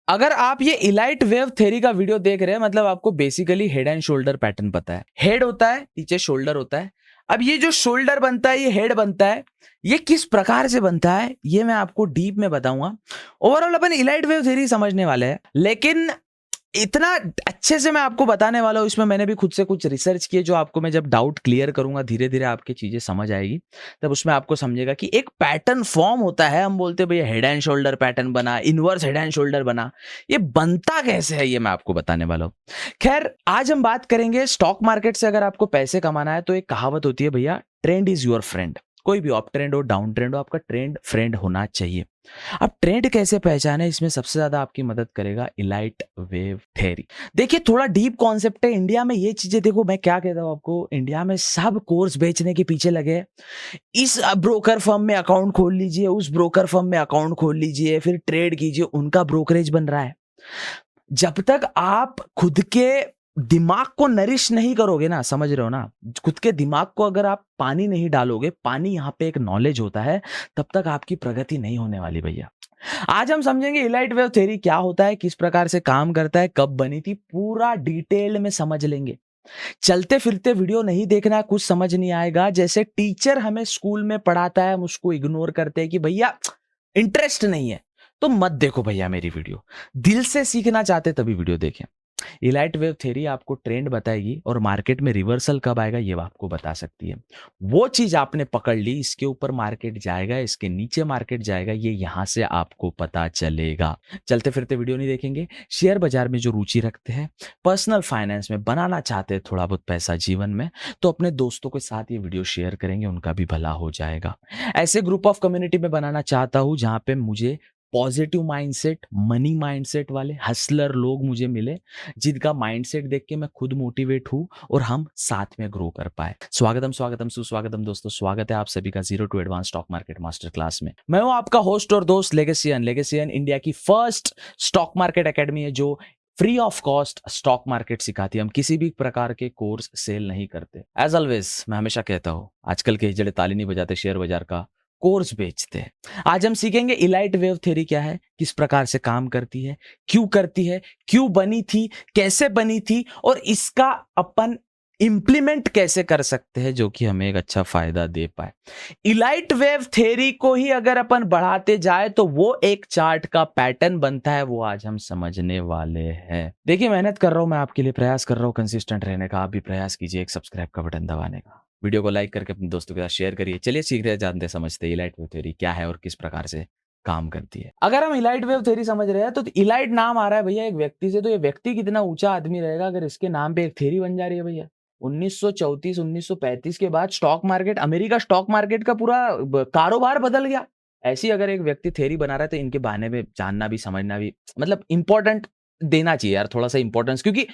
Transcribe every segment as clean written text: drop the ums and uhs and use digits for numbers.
अगर आप ये इलाइट वेव थ्योरी का वीडियो देख रहे हैं मतलब आपको basically head and shoulder pattern पता है। हेड होता है, नीचे शोल्डर होता है। अब ये जो शोल्डर बनता है, ये हेड बनता है, ये किस प्रकार से बनता है ये मैं आपको डीप में बताऊंगा। ओवरऑल अपन इलाइट वेव थ्योरी समझने वाले हैं, लेकिन इतना अच्छे से मैं आपको बताने वाला हूं, इसमें मैंने भी खुद से कुछ रिसर्च किए जो आपको मैं जब डाउट क्लियर करूंगा धीरे धीरे आपकी चीजें समझ आएगी, तब उसमें आपको समझेगा कि एक पैटर्न फॉर्म होता है। हम बोलते हैं भैया हेड एंड शोल्डर पैटर्न बना, इनवर्स हेड एंड शोल्डर बना, ये बनता कैसे है ये मैं आपको बताने वाला हूं। खैर आज हम बात करेंगे स्टॉक मार्केट से अगर आपको पैसे कमाना है तो एक कहावत होती है भैया, ट्रेंड इज योर फ्रेंड। कोई भी अप ट्रेंड हो डाउन ट्रेंड हो, आपका ट्रेंड फ्रेंड होना चाहिए। अब ट्रेंड कैसे पहचाने, इसमें सबसे ज्यादा आपकी मदद करेगा इलाइट वेव थ्योरी। देखिए थोड़ा डीप कॉन्सेप्ट है। इंडिया में ये चीजें देखो, मैं क्या कहता हूं आपको, इंडिया में सब कोर्स बेचने के पीछे लगे हैं। इस ब्रोकर फर्म में अकाउंट खोल लीजिए, उस ब्रोकर फर्म में अकाउंट खोल लीजिए, फिर ट्रेड कीजिए, उनका ब्रोकरेज बन रहा है। जब तक आप खुद के दिमाग को नरिश नहीं करोगे ना, समझ रहे हो ना, खुद के दिमाग को अगर आप पानी नहीं डालोगे, पानी यहाँ पे एक नॉलेज होता है, तब तक आपकी प्रगति नहीं होने वाली भैया। आज हम समझेंगे इलाइट वेव थ्योरी क्या होता है, किस प्रकार से काम करता है, कब बनी थी, पूरा डिटेल में समझ लेंगे। चलते फिरते वीडियो नहीं देखना है, कुछ समझ नहीं आएगा। जैसे टीचर हमें स्कूल में पढ़ाता है, हम उसको इग्नोर करते हैं कि भैया इंटरेस्ट नहीं है, तो मत देखो भैया मेरी वीडियो। दिल से सीखना चाहते तभी वीडियो देखें। इलाइट वेव थ्योरी आपको ट्रेंड बताएगी और मार्केट में रिवर्सल कब आएगा ये आपको बता सकती है। वो चीज आपने पकड़ ली, इसके ऊपर मार्केट जाएगा, इसके नीचे मार्केट जाएगा, ये यहां से आपको पता चलेगा। चलते फिरते वीडियो नहीं देखेंगे। शेयर बाजार में जो रुचि रखते हैं, पर्सनल फाइनेंस में बनाना चाहते हैं थोड़ा बहुत पैसा जीवन में, तो अपने दोस्तों के साथ ये वीडियो शेयर करेंगे, उनका भी भला हो जाएगा। ऐसे ग्रुप ऑफ कम्युनिटी में बनाना चाहता हूं जहां पे मुझे पॉजिटिव माइंडसेट, मनी माइंडसेट वाले हसलर लोग मुझे मिले, जिनका माइंडसेट देख के मैं खुद मोटिवेट हूं और हम साथ में ग्रो कर पाए। स्वागतम स्वागतम सुस्वागतम दोस्तों, स्वागत है आप सभी का zero to advance stock market master class में। मैं हूं आपका होस्ट और दोस्त लेगेसियन। लेगेसियन इंडिया की फर्स्ट स्टॉक मार्केट एकेडमी है जो free of cost stock market सिखाती है। हम किसी भी प्रकार के कोर्स सेल नहीं करते। एज ऑलवेज मैं हमेशा कहता हूं, आजकल के जड़े ताली नहीं बजाते, शेयर बाजार का कोर्स बेचते हैं। आज हम सीखेंगे इलाइट वेव थ्योरी क्या है, किस प्रकार से काम करती है, क्यों बनी थी, कैसे बनी थी, और इसका अपन इंप्लीमेंट कैसे कर सकते हैं जो कि हमें एक अच्छा फायदा दे पाए। इलाइट वेव थ्योरी को ही अगर अपन बढ़ाते जाए तो वो एक चार्ट का पैटर्न बनता है, वो आज हम समझने वाले हैं। देखिए मेहनत कर रहा हूं मैं आपके लिए, प्रयास कर रहा हूं कंसिस्टेंट रहने का। आप भी प्रयास कीजिए एक सब्सक्राइब का बटन दबाने का, वीडियो को लाइक करके अपने दोस्तों के साथ शेयर करिए। चलिए सीखते जानते समझते इलाइट वेव थ्योरी क्या है और किस प्रकार से काम करती है। अगर हम इलाइट वेव थ्योरी समझ रहे हैं तो इलाइट नाम आ रहा है भैया एक व्यक्ति से, तो ये व्यक्ति कितना ऊंचा आदमी रहेगा अगर इसके नाम पे एक थ्योरी बन जा रही है भैया। 1934 1935 के बाद stock market, America stock market का पूरा कारोबार बदल गया। ऐसी अगर एक व्यक्ति थ्योरी बना रहा है तो इनके बारे में जानना भी समझना भी मतलब इंपॉर्टेंट देना चाहिए यार, थोड़ा सा इंपॉर्टेंस। क्योंकि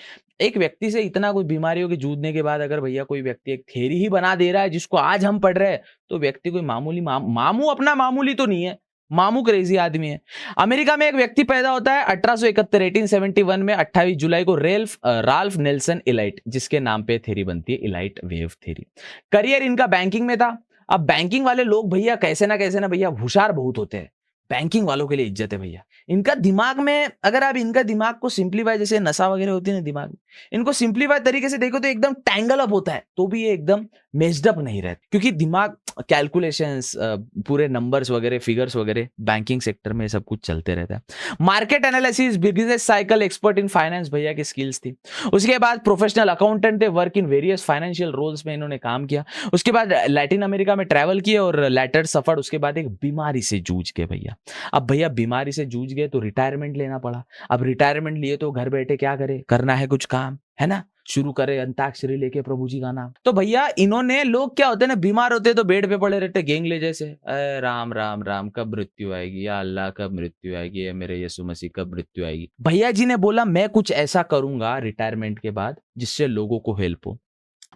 एक व्यक्ति से इतना कुछ बीमारियों के जूझने के बाद अगर भैया कोई व्यक्ति एक थ्योरी ही बना दे रहा है जिसको आज हम पढ़ रहे हैं, तो व्यक्ति कोई मामूली मामू अपना मामूली तो नहीं है, मामू क्रेजी आदमी है। अमेरिका में एक व्यक्ति पैदा होता है 1871 1871 में 28 जुलाई को राल्फ नेल्सन इलाइट, जिसके नाम पे थ्योरी बनती है इलाइट वेव थ्योरी। करियर इनका बैंकिंग में था। अब बैंकिंग वाले लोग भैया कैसे ना भैया होशियार बहुत होते हैं। बैंकिंग वालों के लिए इज्जत है भैया। इनका दिमाग में अगर आप इनका दिमाग को सिंप्लीफाई, जैसे नशा वगैरह होती है ना दिमाग में, इनको सिंप्लीफाई तरीके से देखो तो एकदम टैंगल अप होता है, तो भी ये एकदम मेस्ड अप नहीं रहते। क्योंकि दिमाग कैलकुलेशंस, पूरे नंबर्स वगैरह, फिगर्स वगैरह, बैंकिंग सेक्टर में सब कुछ चलते रहता है। Market analysis, business cycle, expert in finance भैया की स्किल्स थी। उसके बाद प्रोफेशनल अकाउंटेंट थे, work in various financial roles में इन्होंने काम किया। उसके बाद लैटिन अमेरिका में ट्रैवल किए और लेटर सफर। उसके बाद एक बीमारी से जूझ के भैया, अब भैया बीमारी से जूझ गए तो रिटायरमेंट लेना पड़ा। अब रिटायरमेंट लिए तो घर बैठे क्या करे, करना है कुछ काम, है ना, शुरू करे अंताक्षरी लेके प्रभु जी का नाम। तो भैया इन्होंने, लोग क्या होते हैं ना, बीमार होते हैं तो बेड पे पड़े रहते गेंग ले जैसे, अरे राम राम राम, कब मृत्यु आएगी या अल्लाह, कब मृत्यु आएगी, मेरे यीशु मसीह कब मृत्यु आएगी। भैया जी ने बोला मैं कुछ ऐसा करूंगा रिटायरमेंट के बाद जिससे लोगों को हेल्प हो।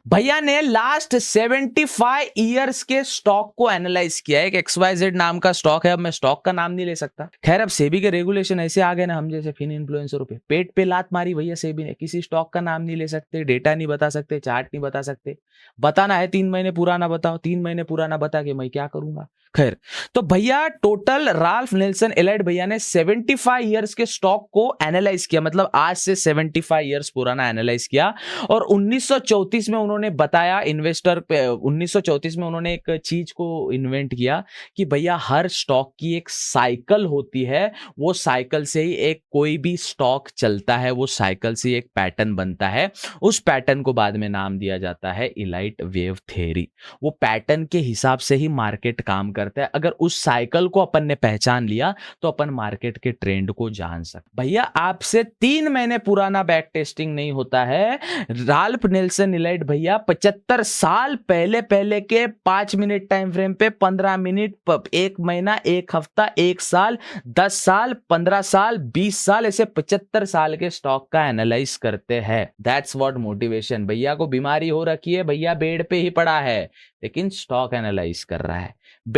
भैया ने लास्ट 75 ईयर्स के स्टॉक को एनालाइज किया। एक XYZ नाम का स्टॉक है, अब मैं स्टॉक का नाम नहीं ले सकता। खैर, अब सेबी के रेगुलेशन ऐसे आ गए ना, हम जैसे फिन इन्फ्लुएंसरों पे पेट पे लात मारी भैया सेबी ने। किसी स्टॉक का नाम नहीं ले सकते, डेटा नहीं बता सकते, चार्ट नहीं बता सकते। बताना है 3 महीने पुराना बताओ, 3 महीने पुराना बता के मैं क्या करूंगा। खैर, तो भैया टोटल राल्फ नेल्सन एलाइट भैया ने 75 ईयर्स के स्टॉक को एनालाइज किया, मतलब आज से 75 ईयर्स पुराना एनालाइज किया। और 1934 में उन्होंने बताया इन्वेस्टर पे, 1934 में उन्होंने एक चीज को इन्वेंट किया कि भैया हर स्टॉक की एक साइकिल होती है, वो साइकिल से ही एक कोई भी स्टॉक चलता है, वो साइकिल से एक पैटर्न बनता है। उस पैटर्न को बाद में नाम दिया जाता है इलाइट वेव थ्योरी। वो पैटर्न के हिसाब से ही मार्केट काम करता है। अगर उस साइकिल को अपन ने पहचान लिया तो अपन मार्केट के ट्रेंड को जान सकते। भैया आपसे 3 महीने पुराना बैक टेस्टिंग नहीं होता है। राल्फ नेल्सन एलाइट भैया 75 साल पहले के 5 मिनट टाइम फ्रेम पे 15 मिनट, 1 महीना, 1 हफ्ता, 1 साल, 10 साल, 15 साल, 20 साल, ऐसे 75 साल के स्टॉक का एनालाइज करते हैं। That's what motivation. भैया को बीमारी हो रखी है, भैया बेड पे ही पड़ा है, लेकिन स्टॉक एनालाइज कर रहा है।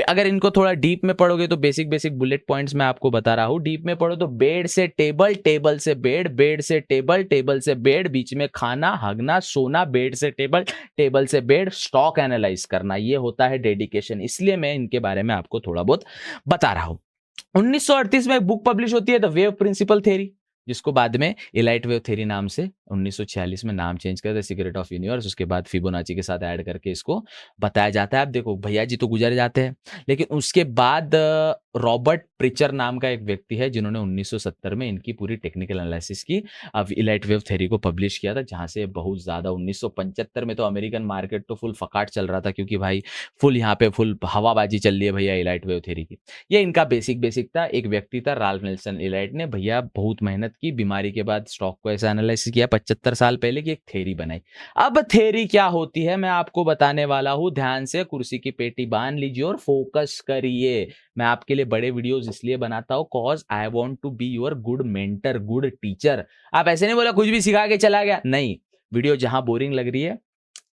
अगर इनको थोड़ा डीप में पढ़ोगे तो बेसिक बुलेट पॉइंट्स मैं आपको बता रहा हूं। डीप में पढ़ो तो बेड से टेबल, टेबल से बेड, बेड से टेबल, टेबल से बेड, बीच में खाना, हगना, सोना, बेड से टेबल, टेबल से बेड, स्टॉक एनालाइज करना, ये होता है डेडिकेशन। इसलिए मैं इनके बारे में आपको थोड़ा बहुत बता रहा हूं। 1938 में एक बुक पब्लिश होती है द वेव प्रिंसिपल थ्योरी, जिसको बाद में इलाइट वेव थ्योरी नाम से 1946 में नाम चेंज कर द सीक्रेट ऑफ यूनिवर्स, उसके बाद फिबोनाची के साथ ऐड करके इसको बताया जाता है। अब देखो भैया जी तो गुजर जाते हैं, लेकिन उसके बाद रॉबर्ट प्रिचर नाम का एक व्यक्ति है जिन्होंने 1970 में इनकी पूरी टेक्निकल एनालिसिस की, अब इलाइट वेव थ्योरी को पब्लिश किया था, जहां से बहुत ज्यादा 1975 में तो अमेरिकन मार्केट तो फुल फकाट चल रहा था, क्योंकि भाई फुल यहाँ पे फुल हवाबाजी चल रही है भैया इलाइट वेव थ्योरी की। ये इनका बेसिक था। एक व्यक्ति था राल्फ नेल्सन एलाइट ने, भैया बहुत मेहनत की, बीमारी के बाद स्टॉक को ऐसा एनालिसिस किया 75 साल पहले की एक थ्योरी बनाई। अब थ्योरी क्या होती है मैं आपको बताने वाला हूं, ध्यान से कुर्सी की पेटी बांध लीजिए और फोकस करिए। मैं आपके लिए बड़े वीडियोस इसलिए बनाता हूं cause I want to be your good mentor, good teacher. आप ऐसे नहीं बोला कुछ भी सिखा के चला गया, नहीं। वीडियो जहां बोरिंग लग रही है,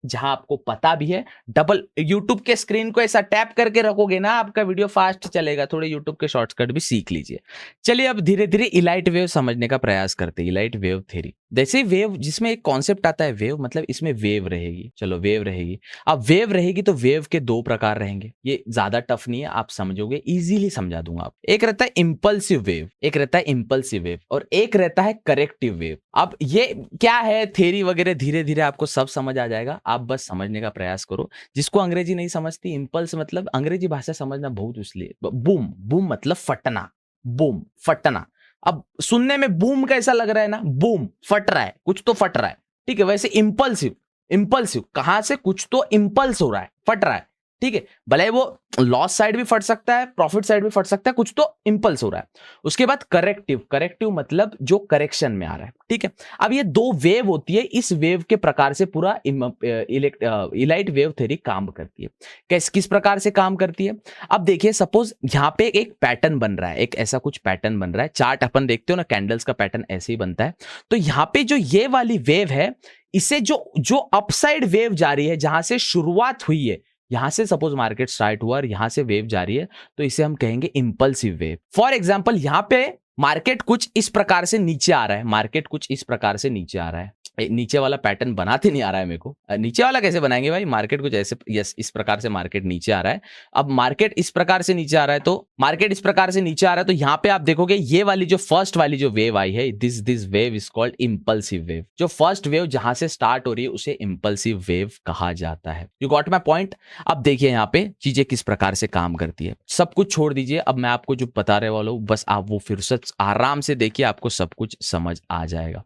जहां आपको पता भी है, डबल यूट्यूब के स्क्रीन को ऐसा टैप करके रखोगे ना, आपका वीडियो फास्ट चलेगा। थोड़े यूट्यूब के शॉर्टकट भी सीख लीजिए। चलिए अब धीरे धीरे इलाइट वेव समझने का प्रयास करते हैं। इलाइट वेव थ्योरी, जैसे वेव, जिसमें एक कॉन्सेप्ट आता है वेव, मतलब इसमें वेव रहेगी। चलो वेव रहेगी, अब वेव रहेगी तो वेव के 2 प्रकार रहेंगे। ये ज्यादा टफ नहीं है, आप समझोगे, इजीली समझा दूंगा आप। एक रहता है इंपल्सिव वेव, एक रहता है इंपल्सिव वेव, और एक रहता है करेक्टिव वेव। अब ये क्या है थ्योरी वगैरह धीरे धीरे आपको सब समझ आ जाएगा, आप बस समझने का प्रयास करो। जिसको अंग्रेजी नहीं समझती, इंपल्स मतलब अंग्रेजी भाषा समझना बहुत, इसलिए बूम, बूम मतलब फटना, बूम फटना। अब सुनने में बूम कैसा लग रहा है ना, बूम फट रहा है, कुछ तो फट रहा है, ठीक है। वैसे इंपल्सिव, इंपल्सिव कहां से, कुछ तो इंपल्स हो रहा है, फट रहा है, ठीक है। भले वो लॉस साइड भी फट सकता है, प्रॉफिट साइड भी फट सकता है, कुछ तो इंपल्स हो रहा है। उसके बाद करेक्टिव, करेक्टिव मतलब जो करेक्शन में आ रहा है, ठीक है। अब ये 2 वेव होती है, इस वेव के प्रकार से पूरा इलाइट वेव थ्योरी काम करती है। किस प्रकार से काम करती है, अब देखिए सपोज यहाँ पे एक पैटर्न बन रहा है, एक ऐसा कुछ पैटर्न बन रहा है। चार्ट अपन देखते हो ना, कैंडल्स का पैटर्न ऐसे ही बनता है। तो यहाँ पे जो ये वाली वेव है, इसे जो अपसाइड वेव जा रही है, जहां से शुरुआत हुई है, यहां से सपोज मार्केट स्टार्ट हुआ और यहां से वेव जा रही है, तो इसे हम कहेंगे इंपल्सिव वेव। फॉर एग्जांपल यहां पे मार्केट कुछ इस प्रकार से नीचे आ रहा है, मार्केट कुछ इस प्रकार से नीचे आ रहा है। नीचे वाला पैटर्न बनाते नहीं आ रहा है मेरे को, नीचे वाला कैसे बनाएंगे भाई, मार्केट कुछ ऐसे, यस इस प्रकार से मार्केट नीचे आ रहा है। अब मार्केट इस प्रकार से नीचे आ रहा है, तो मार्केट इस प्रकार से नीचे आ रहा है, तो यहां पे आप देखोगे ये वाली जो फर्स्ट वाली जो वेव आई है, this wave is called impulsive wave. जो फर्स्ट वेव जहां से स्टार्ट हो रही है उसे इंपल्सिव वेव कहा जाता है। You got my point. अब देखिए यहाँ पे चीजें किस प्रकार से काम करती है, सब कुछ छोड़ दीजिए, अब मैं आपको जो बता रहे वाला हूं बस आप वो फिर से आराम से देखिए, आपको सब कुछ समझ आ जाएगा,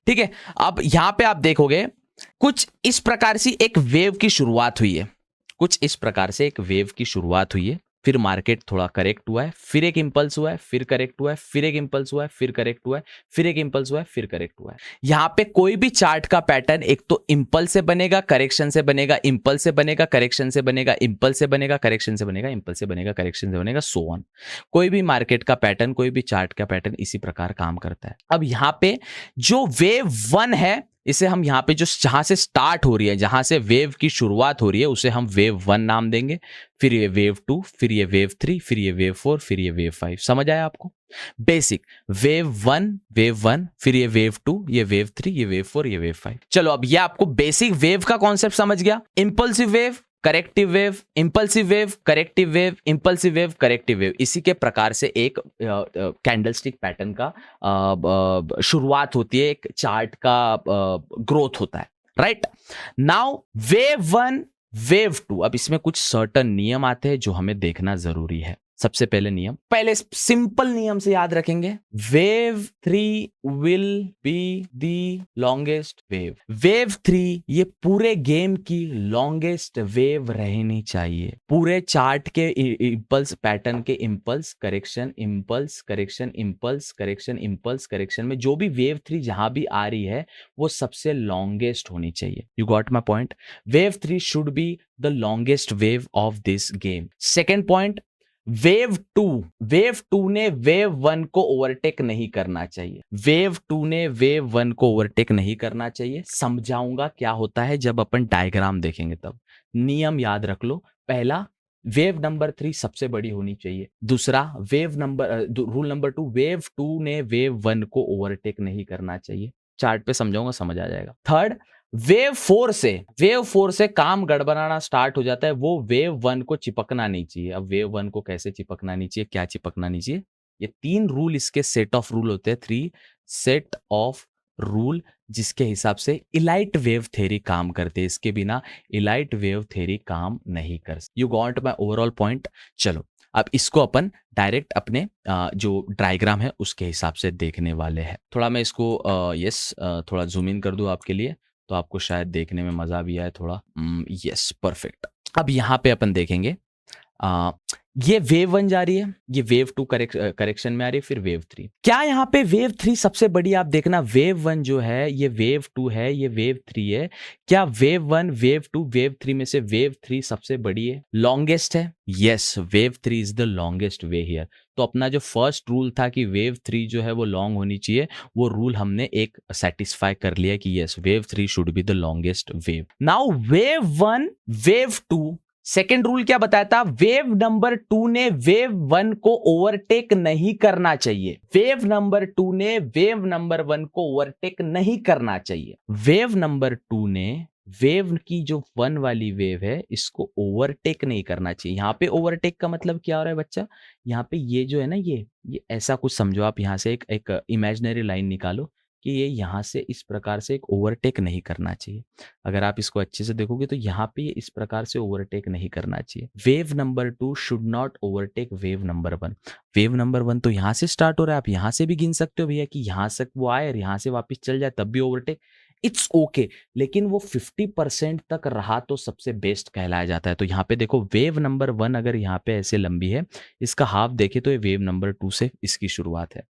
ठीक है। अब यहां पे आप देखोगे कुछ इस प्रकार से एक वेव की शुरुआत हुई है, कुछ इस प्रकार से एक वेव की शुरुआत हुई है, फिर मार्केट थोड़ा करेक्ट हुआ है, फिर एक इंपल्स हुआ है, फिर करेक्ट हुआ है, फिर एक इंपल्स हुआ है, फिर करेक्ट हुआ है, फिर एक इंपल्स हुआ है, फिर करेक्ट हुआ है। यहां पे कोई भी चार्ट का पैटर्न एक तो इंपल्स से बनेगा, करेक्शन से बनेगा, इंपल्स से बनेगा, करेक्शन से बनेगा, इंपल्स से बनेगा, करेक्शन से बनेगा, इंपल्स से बनेगा, करेक्शन से बनेगा, सो ऑन। कोई भी मार्केट का पैटर्न, कोई भी चार्ट का पैटर्न इसी प्रकार काम करता है। अब यहां पे जो वेव 1 है, इसे हम यहाँ पे जो जहाँ से स्टार्ट हो रही है, जहाँ से वेव की शुरुआत हो रही है, उसे हम वेव 1 नाम देंगे, फिर ये वेव 2, फिर ये वेव 3, फिर ये वेव 4, फिर ये वेव 5। समझ आया आपको? बेसिक वेव 1, फिर ये वेव 2, ये वेव 3, ये वेव 4, ये वेव 5। चलो अब ये आपको बेसिक वेव का कॉन्सेप्ट समझ गया। Impulsive wave, corrective wave, impulsive wave, corrective wave, impulsive wave, corrective wave, इसी के प्रकार से एक कैंडलस्टिक पैटर्न का शुरुआत होती है, एक चार्ट का ग्रोथ होता है, राइट? नाउ वेव 1, वेव 2, अब इसमें कुछ सर्टन नियम आते हैं जो हमें देखना जरूरी है। सबसे पहले नियम, पहले सिंपल नियम से याद रखेंगे, wave 3 will be the longest wave. Wave 3 ये पूरे गेम की लॉन्गेस्ट वेव रहनी चाहिए। पूरे चार्ट के इंपल्स पैटर्न के impulse correction, impulse correction, impulse correction, impulse correction में जो भी वेव 3 जहां भी आ रही है वो सबसे लॉन्गेस्ट होनी चाहिए। You got my point? Wave 3 should be the longest wave of this game. Second point, wave 2 ने वेव 1 को ओवरटेक नहीं करना चाहिए। वेव 2 ने वेव 1 को ओवरटेक नहीं करना चाहिए। समझाऊंगा क्या होता है जब अपन डायग्राम देखेंगे तब। नियम याद रख लो। पहला, वेव नंबर 3 सबसे बड़ी होनी चाहिए। दूसरा, रूल नंबर 2, वेव 2 ने वेव 1 को ओवरटेक नहीं करना चाहिए। चार्ट पे समझाऊंगा, समझ आ जाएगा। थर्ड, वेव 4 से काम गड़बड़ाना स्टार्ट हो जाता है, वो वेव 1 को चिपकना नहीं चाहिए। अब वेव 1 को कैसे चिपकना नहीं चाहिए, क्या चिपकना नहीं चाहिए, ये 3 रूल इसके सेट ऑफ रूल होते हैं। 3 सेट ऑफ रूल जिसके हिसाब से इलाइट वेव थ्योरी काम करते हैं। इसके बिना इलाइट वेव थ्योरी काम नहीं कर सकती। You got my overall point? चलो अब इसको अपन डायरेक्ट अपने जो डायग्राम है उसके हिसाब से देखने वाले हैं। थोड़ा मैं इसको थोड़ा जूम इन कर दूं आपके लिए, तो आपको शायद देखने में मजा भी आए थोड़ा। Yes, perfect. अब यहाँ पे अपन देखेंगे, ये वेव 1 जा रही है, ये वेव 2 करेक्शन में आ रही है, फिर वेव 3। क्या यहाँ पे वेव 3 सबसे बड़ी? आप देखना, वेव 1 जो है ये वेव 2 है, ये वेव 3 है। क्या वेव 1, वेव 2, वेव 3 में से वेव 3 सबसे बड़ी है, लॉन्गेस्ट है? Yes, wave 3 is the longest way here. तो अपना जो फर्स्ट रूल था कि वेव 3 जो है वो लॉन्ग होनी चाहिए, वो रूल हमने एक सेटिस्फाई कर लिया कि yes, wave 3 should be the longest wave. Now wave 1, wave 2, second rule क्या बताया था? वेव नंबर 2 ने वेव 1 को ओवरटेक नहीं करना चाहिए। वेव नंबर 2 ने वेव नंबर 1 को ओवरटेक नहीं करना चाहिए। वेव नंबर 2 ने वेव की जो 1 वाली वेव है इसको ओवरटेक नहीं करना चाहिए। यहाँ पे ओवरटेक का मतलब क्या हो रहा है बच्चा? यहाँ पे ये जो है ना, ये ऐसा कुछ समझो आप। यहाँ से एक इमेजिनरी लाइन निकालो कि ये यहाँ से इस प्रकार से एक ओवरटेक नहीं करना चाहिए। अगर आप इसको अच्छे से देखोगे तो यहाँ पे इस प्रकार से ओवरटेक नहीं करना चाहिए। Wave number 2 should not overtake wave number 1। Wave number 1 तो यहाँ से स्टार्ट हो रहा है, आप यहाँ से भी गिन सकते हो भैया कि यहाँ से वो आए और यहाँ से वापस चल जाए तब भी ओवरटेक, इट्स ओके। लेकिन वो 50% तक रहा तो सबसे बेस्ट कहलाया जाता है। तो यहाँ पे देखो, वेव नंबर 1 अगर यहाँ पे ऐसे लंबी है, इसका हाफ देखे तो ये वेव नंबर 2 से इसकी शुरुआत है।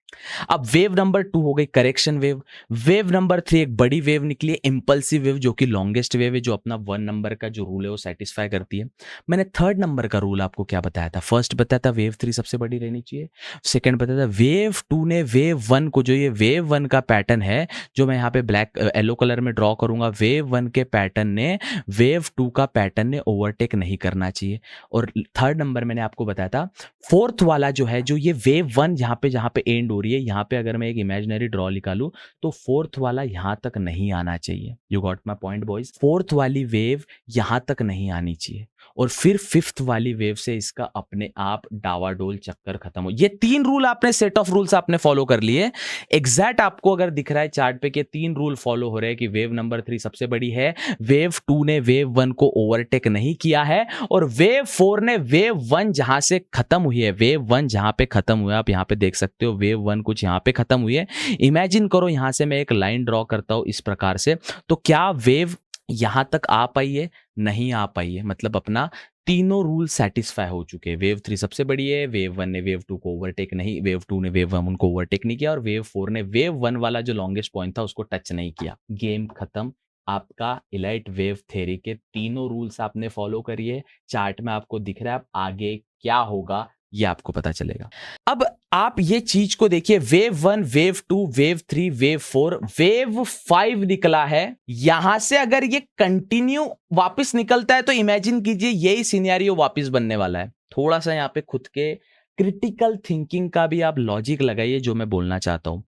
अब वेव नंबर 2 हो गई करेक्शन वेव। वेव नंबर 3 एक बड़ी वेव निकली है, इंपल्सिव वेव, जो कि लॉन्गेस्ट वेव है, जो अपना 1 नंबर का जो रूल है वो सेटिस्फाई करती है। मैंने थर्ड नंबर का रूल आपको क्या बताया था? फर्स्ट बताया था वेव 3 सबसे बड़ी रहनी चाहिए। सेकंड बताया था वेव 2 ने वेव 1 को, जो ये वेव 1 का पैटर्न है जो मैं यहाँ पे ब्लैक येलो कलर में ड्रॉ करूंगा, वेव 1 के पैटर्न ने वेव 2 का पैटर्न ने ओवरटेक नहीं करना चाहिए। और थर्ड नंबर मैंने आपको बताया था, फोर्थ वाला जो है, जो ये वेव 1 जहाँ पे एंड हो रही है, यहाँ पे अगर मैं एक इमेजिनरी ड्रॉ निकालूं तो फोर्थ वाला यहाँ तक नहीं आना चाहिए। You got my point boys? Fourth वाली वेव यहाँ तक नहीं आनी चाहिए और फिर फिफ्थ वाली वेव से इसका अपने आप डावाडोल चक्कर खत्म हो। ये 3 रूल आपने, सेट ऑफ रूल्स आपने फॉलो कर लिए। एग्जैक्ट आपको अगर दिख रहा है चार्ट पे कि 3 रूल फॉलो हो रहे हैं कि वेव नंबर 3 सबसे बड़ी है, वेव 2 ने वेव 1 को ओवरटेक नहीं किया है, और वेव 4 ने वेव 1 जहां से खत्म हुई है, वेव 1 जहां पे खत्म हुआ है, आप यहां पे देख सकते हो वेव 1 कुछ यहां पे खत्म हुई है। इमेजिन करो यहां से मैं एक लाइन ड्रॉ करता हूं इस प्रकार से, तो क्या वेव यहां तक आ पाई है? नहीं आ पाई है। मतलब अपना तीनों रूल सेटिस्फाई हो चुके हैं। वेव 3 सबसे बड़ी है, वेव 1 ने वेव 2 को ओवरटेक नहीं, वेव 2 ने वेव 1 को ओवरटेक नहीं किया, और वेव 4 ने वेव 1 वाला जो लॉन्गेस्ट पॉइंट था उसको टच नहीं किया। गेम खत्म। आपका इलाइट वेव थ्योरी के तीनों रूल्स आपने फॉलो करिए। चार्ट में आपको दिख रहा है, अब आगे क्या होगा ये आपको पता चलेगा। अब आप ये चीज को देखिए, wave 1, wave 2, wave 3, wave 4, wave 5 निकला है। यहां से अगर ये कंटिन्यू वापस निकलता है तो इमेजिन कीजिए यही सिनेरियो वापस बनने वाला है। थोड़ा सा यहाँ पे खुद के क्रिटिकल थिंकिंग का भी आप लॉजिक लगाइए जो मैं बोलना चाहता हूं।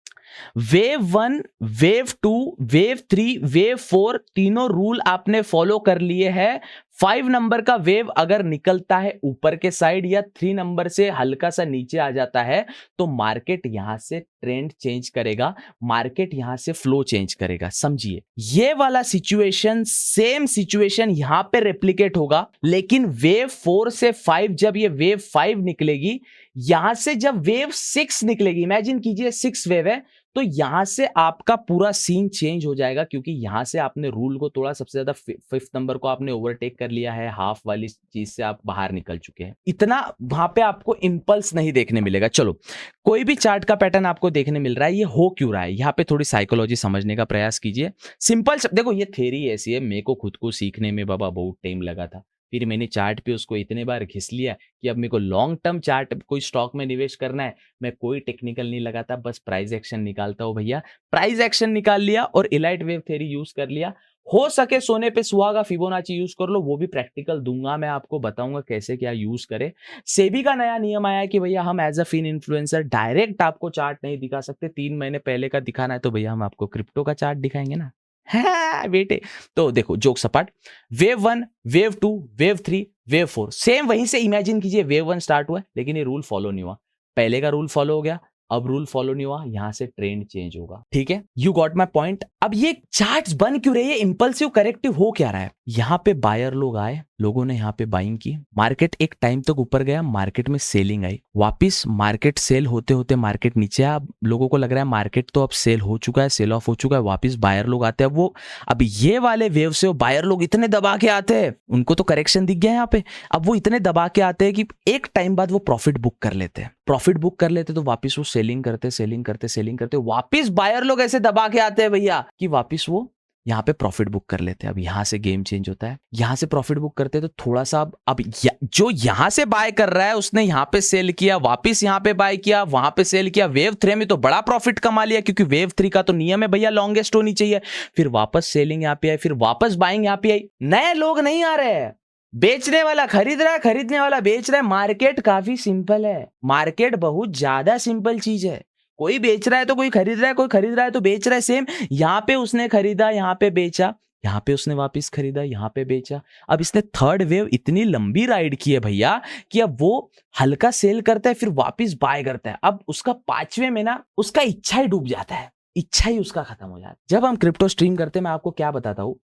वेव 1, वेव 2, वेव 3, वेव 4 तीनों रूल आपने फॉलो कर लिए हैं। 5 नंबर का वेव अगर निकलता है ऊपर के साइड या 3 नंबर से हल्का सा नीचे आ जाता है तो मार्केट यहां से ट्रेंड चेंज करेगा, मार्केट यहां से फ्लो चेंज करेगा। समझिए, ये वाला सिचुएशन, सेम सिचुएशन यहां पे रेप्लिकेट होगा, लेकिन वेव 4 से 5 जब ये वेव 5 निकलेगी, यहां से जब वेव 6 निकलेगी, इमेजिन कीजिए 6 वेव है, तो यहां से आपका पूरा सीन चेंज हो जाएगा, क्योंकि यहां से आपने रूल को तोड़ा, सबसे ज्यादा 5th नंबर को आपने ओवरटेक कर लिया है, हाफ वाली चीज से आप बाहर निकल चुके हैं। इतना वहां पे आपको इंपल्स नहीं देखने मिलेगा। चलो, कोई भी चार्ट का पैटर्न आपको देखने मिल रहा है, ये हो क्यों रहा है, यहाँ पे थोड़ी साइकोलॉजी समझने का प्रयास कीजिए। सिंपल देखो, ये थ्योरी ऐसी है, मेरे को खुद को सीखने में बाबा बहुत टाइम लगा था, फिर मैंने चार्ट पे उसको इतने बार घिस लिया कि अब मेरे को लॉन्ग टर्म चार्ट कोई स्टॉक में निवेश करना है, मैं कोई टेक्निकल नहीं लगाता, बस प्राइस एक्शन निकालता हूं भैया। प्राइस एक्शन निकाल लिया और इलाइट वेव थ्योरी यूज कर लिया। हो सके सोने पे सुहागा, फिबोनाची यूज कर लो, वो भी प्रैक्टिकल दूंगा, मैं आपको बताऊंगा कैसे क्या यूज करे। सेबी का नया नियम आया है कि भैया हम as a fin influencer direct आपको चार्ट नहीं दिखा सकते, 3 महीने पहले का दिखाना है तो भैया हम आपको क्रिप्टो का चार्ट दिखाएंगे ना, है बेटे। तो देखो, जोक सपाट, wave 1, wave 2, wave 3, wave 4 same वहीं से इमेजिन कीजिए वेव 1 स्टार्ट हुआ, लेकिन ये रूल फॉलो नहीं हुआ। पहले का रूल फॉलो हो गया, अब रूल फॉलो नहीं हुआ, यहां से ट्रेंड चेंज होगा। ठीक है, यू गॉट माय पॉइंट। अब ये चार्ट्स बन क्यों रही है, इंपल्सिव करेक्टिव हो क्या रहा है? यहां पे बायर लोग आए, लोगों ने यहाँ पे बाइंग की, मार्केट एक टाइम तक ऊपर गया, मार्केट में सेलिंग आई, वापस मार्केट सेल होते होते मार्केट नीचे आया। लोगों को लग रहा है मार्केट तो अब सेल हो चुका है, सेल ऑफ हो चुका है, वापस बायर लोग आते हैं। वो अब ये वाले वेव से वो बायर लोग इतने दबा के आते हैं, उनको तो करेक्शन दिख गया यहाँ पे, अब वो इतने दबा के आते हैं कि एक टाइम बाद वो प्रॉफिट बुक कर लेते हैं। प्रॉफिट बुक कर लेते तो वापस वो सेलिंग करते, वापस बायर लोग ऐसे दबा के आते हैं भैया कि वापस वो यहाँ पे प्रॉफिट बुक कर लेते हैं। अब यहां से गेम चेंज होता है, यहां से प्रॉफिट बुक करते हैं तो थोड़ा सा अब जो यहां से बाय कर रहा है उसने यहां पे सेल किया, वापस यहां पे बाय किया, वहां पे सेल किया, वेव 3 में तो बड़ा प्रॉफिट कमा लिया, क्योंकि वेव 3 का तो नियम है भैया लॉन्गेस्ट होनी चाहिए। फिर वापस सेलिंग यहाँ पे आई, फिर वापस बाइंग यहाँ पे आई। नए लोग नहीं आ रहे हैं, बेचने वाला खरीद रहा है, खरीदने वाला बेच रहा है। मार्केट काफी सिंपल है, मार्केट बहुत ज्यादा सिंपल चीज है। कोई बेच रहा है तो कोई खरीद रहा है, कोई खरीद रहा है तो बेच रहा है। सेम यहाँ पे उसने खरीदा, यहाँ पे बेचा, यहाँ पे उसने वापस खरीदा, यहाँ पे बेचा। अब इसने थर्ड वेव इतनी लंबी राइड की है भैया कि अब वो हल्का सेल करता है, फिर वापस बाय करता है। अब उसका 5वें में ना उसका इच्छा ही डूब जाता है, इच्छा ही उसका खत्म हो जाता है। जब हम क्रिप्टो स्ट्रीम करते हैं, मैं आपको क्या बताता हूँ,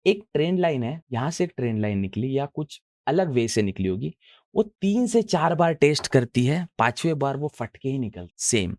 एक ट्रेंड लाइन है, यहां से एक ट्रेंड लाइन निकली या कुछ अलग वे से निकली होगी, वो 3 से 4 बार टेस्ट करती है, 5वें बार वो फटके ही निकल। सेम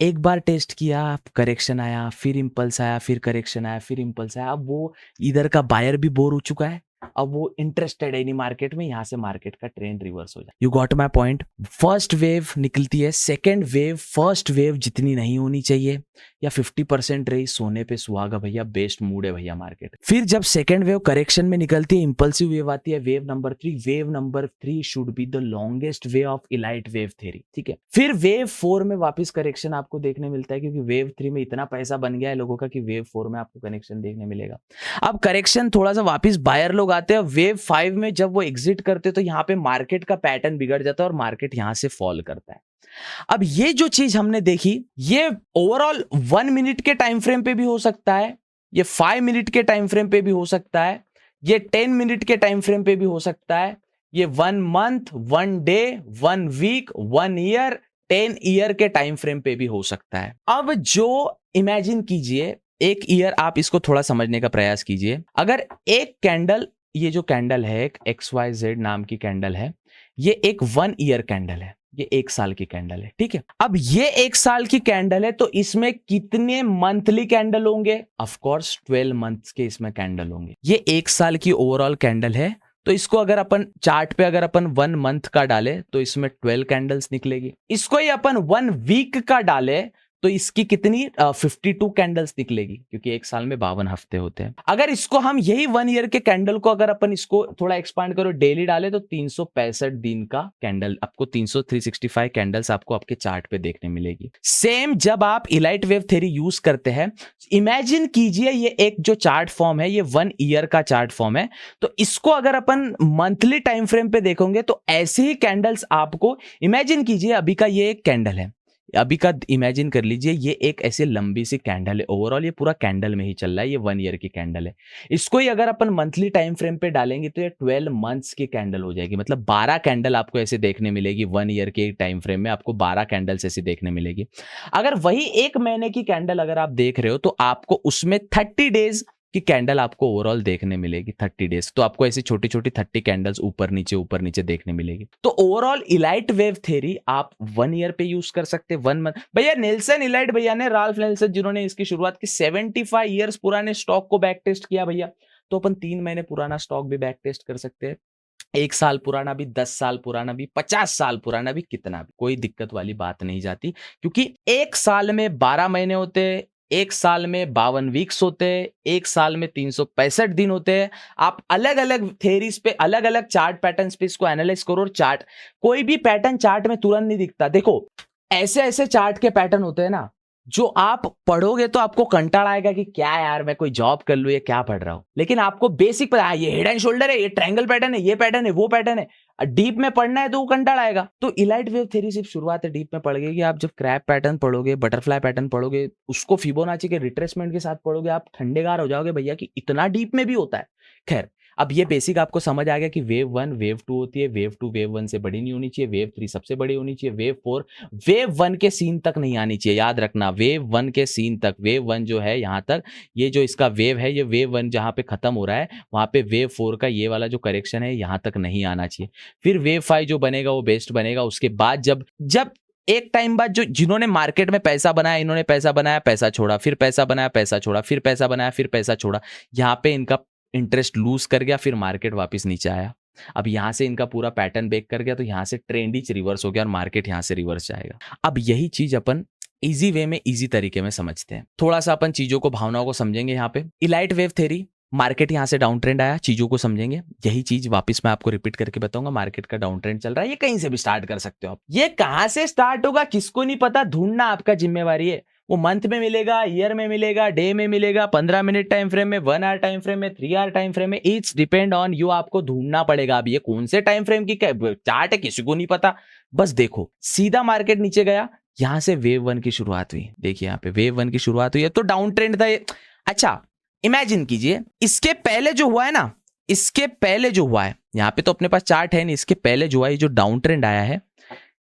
एक बार टेस्ट किया, करेक्शन आया, फिर इंपल्स आया, फिर करेक्शन आया, फिर इंपल्स आया। अब वो इधर का बायर भी बोर हो चुका है, अब वो इंटरेस्टेड है नहीं मार्केट में, यहां से मार्केट का ट्रेंड रिवर्स हो जाए। You got my point. First wave निकलती है, सेकंड वेव फर्स्ट वेव जितनी नहीं होनी चाहिए या 50% रही, सोने पे सुहागा भैया, बेस्ट मूड है भैया मार्केट। फिर जब सेकंड वेव करेक्शन में निकलती है, इंपल्सिव वेव आती है, wave number 3। Wave number 3 should be the longest way of elite wave theory, ठीक है। फिर वेव 4 में वापस करेक्शन आपको देखने मिलता है, क्योंकि वेव 3 में इतना पैसा बन गया है लोगों का कि वेव 4 में आपको कनेक्शन देखने मिलेगा। अब करेक्शन थोड़ा सा वापस बायर लोग आते हैं, वेव 5 में जब वो एग्जिट करते तो यहाँ पे मार्केट का पैटर्न बिगड़ जाता है और मार्केट यहां से फॉल करता है। अब ये जो चीज हमने देखी, ये ओवरऑल 1 मिनट के टाइम फ्रेम पे भी हो सकता है, ये 5 मिनट के टाइम फ्रेम पे भी हो सकता है, ये 10 मिनट के टाइम फ्रेम पे भी हो सकता है, ये 1 month, 1 day, 1 week, 1 year, 10 year के टाइम फ्रेम पे भी हो सकता है। अब जो इमेजिन कीजिए, एक ईयर, आप इसको थोड़ा समझने का प्रयास कीजिए। अगर एक कैंडल, ये जो कैंडल है एक XYZ नाम की कैंडल है, ये एक 1 ईयर कैंडल है, ये 1 साल की कैंडल है, ठीक है। अब ये 1 साल की कैंडल है तो इसमें कितने मंथली कैंडल होंगे? ऑफ कोर्स 12 मंथ्स के इसमें कैंडल होंगे। ये 1 साल की ओवरऑल कैंडल है, तो इसको अगर अपन चार्ट पे अगर अपन 1 मंथ का डाले तो इसमें 12 कैंडल्स निकलेगी। इसको ही अपन 1 वीक का डाले तो इसकी कितनी 52 कैंडल्स निकलेगी, क्योंकि एक साल में 52 हफ्ते होते हैं। अगर इसको हम यही 1 ईयर के कैंडल को अगर अपन इसको थोड़ा एक्सपांड करो, डेली डाले, तो 365 दिन का कैंडल आपको 365 कैंडल्स आपको आपके चार्ट पे देखने मिलेगी। सेम जब आप इलाइट वेव थ्योरी यूज करते हैं, इमेजिन कीजिए ये एक जो चार्ट फॉर्म है ये 1 ईयर का चार्ट फॉर्म है, तो इसको अगर अपन मंथली टाइम फ्रेम पे देखोगे तो ऐसे ही कैंडल्स आपको, इमेजिन कीजिए अभी का ये एक कैंडल है, अभी का इमेजिन कर लीजिए ये एक ऐसे लंबी सी कैंडल है, ओवरऑल ये पूरा कैंडल में ही चल रहा है, ये 1 ईयर की कैंडल है। इसको ही अगर अपन मंथली टाइम फ्रेम पे डालेंगे तो ये 12 मंथ्स की कैंडल हो जाएगी, मतलब 12 कैंडल आपको ऐसे देखने मिलेगी। 1 ईयर के टाइम फ्रेम में आपको 12 कैंडल्स ऐसे देखने मिलेगी। अगर वही 1 महीने की कैंडल अगर आप देख रहे हो तो आपको उसमें 30 डेज की कैंडल आपको ओवरऑल देखने मिलेगी। 30 डेज तो आपको ऐसी छोटी छोटी 30 कैंडल्स ऊपर नीचे देखने मिलेगी। तो ओवरऑल इलाइट वेव थ्योरी आप 1 ईयर पे यूज कर सकते हैं, 1 मंथ। भैया नेल्सन इलाइट भैया ने, राल्फ नेल्सन जिन्होंने इसकी शुरुआत की, 75 ईयर्स पुराने स्टॉक को बैक टेस्ट किया भैया। तो अपन 3 महीने पुराना स्टॉक भी बैक टेस्ट कर सकते हैं, 1 साल पुराना भी, 10 साल पुराना भी, 50 साल पुराना भी, कितना भी, कोई दिक्कत वाली बात नहीं जाती, क्योंकि 1 साल में 12 महीने होते हैं, 1 साल में 52 वीक्स होते हैं, 1 साल में 365 दिन होते हैं। आप अलग अलग थेरीज पे, अलग अलग चार्ट पैटर्न्स पे इसको एनालाइज करो, और चार्ट, कोई भी पैटर्न चार्ट में तुरंत नहीं दिखता। देखो ऐसे ऐसे चार्ट के पैटर्न होते हैं ना, जो आप पढ़ोगे तो आपको कंटाला आएगा कि क्या यार मैं कोई जॉब कर लूं, ये क्या पढ़ रहा हूं, लेकिन आपको बेसिक पता है, ये हेड एंड शोल्डर है, ये ट्रायंगल पैटर्न है, ये पैटर्न है, वो पैटर्न है, डीप में पढ़ना है तो वो कंटाला आएगा। तो इलाइट वेव थ्योरी सिर्फ शुरुआत है, डीप में पढ़ गए कि आप जब क्रैप पैटर्न पढ़ोगे, बटरफ्लाई पैटर्न पढ़ोगे, उसको फिबोनाची के रिट्रेसमेंट के साथ पढ़ोगे, आप ठंडेगार हो जाओगे भैया कि इतना डीप में भी होता है। खैर, अब ये बेसिक आपको समझ आ गया कि वेव 1 वेव 2 होती है, वेव 2 वेव 1 से बड़ी नहीं होनी चाहिए, वेव 3 सबसे बड़ी होनी चाहिए, वेव 4 वेव 1 के सीन तक नहीं आनी चाहिए। याद रखना, वेव 1 के सीन तक, वेव 1 जो है यहाँ तक, ये जो इसका वेव है, ये वेव 1 जहाँ पे खत्म हो रहा है, वहाँ पे वेव 4 का ये वाला जो करेक्शन है यहाँ तक नहीं आना चाहिए। फिर वेव 5 जो बनेगा वो बेस्ट बनेगा। उसके बाद जब एक टाइम बाद जो जिन्होंने मार्केट में पैसा बनाया, इन्होंने पैसा बनाया, पैसा छोड़ा, फिर पैसा बनाया, पैसा छोड़ा, फिर पैसा बनाया, फिर पैसा छोड़ा, यहाँ पे इनका इंटरेस्ट लूज कर गया, फिर मार्केट वापस नीचे आया। अब यहां से इनका पूरा पैटर्न ब्रेक कर गया, तो यहां से ट्रेंड ही रिवर्स हो गया और मार्केट यहां से रिवर्स जाएगा। अब यही चीज अपन इजी वे में, इजी तरीके में समझते हैं। थोड़ा सा अपन चीजों को, भावनाओं को समझेंगे। यहाँ पे इलाइट वेव थ्योरी, मार्केट यहां से डाउन ट्रेंड आया, चीजों को समझेंगे। यही चीज वापस मैं आपको रिपीट करके बताऊंगा। मार्केट का डाउन ट्रेंड चल रहा है, ये कहीं से भी स्टार्ट कर सकते हो आप। ये कहां से स्टार्ट होगा किसको नहीं पता, ढूंढना आपका जिम्मेवारी है। वो मंथ में मिलेगा, ईयर में मिलेगा, डे में मिलेगा, 15 मिनट टाइम फ्रेम में, 1 आवर टाइम फ्रेम में, 3 आवर टाइम फ्रेम में, इट्स डिपेंड ऑन यू। आपको ढूंढना पड़ेगा। अब ये कौन से टाइम फ्रेम की चार्ट है किसी को नहीं पता, बस देखो सीधा मार्केट नीचे गया, यहां से वेव 1 की शुरुआत हुई। देखिए यहाँ पे वेव 1 की शुरुआत हुई है, तो डाउन ट्रेंड था ये। अच्छा इमेजिन कीजिए, इसके पहले जो हुआ है ना, इसके पहले जो हुआ है, यहाँ पे तो अपने पास चार्ट है नहीं, इसके पहले जो हुआ है, जो डाउन ट्रेंड आया है,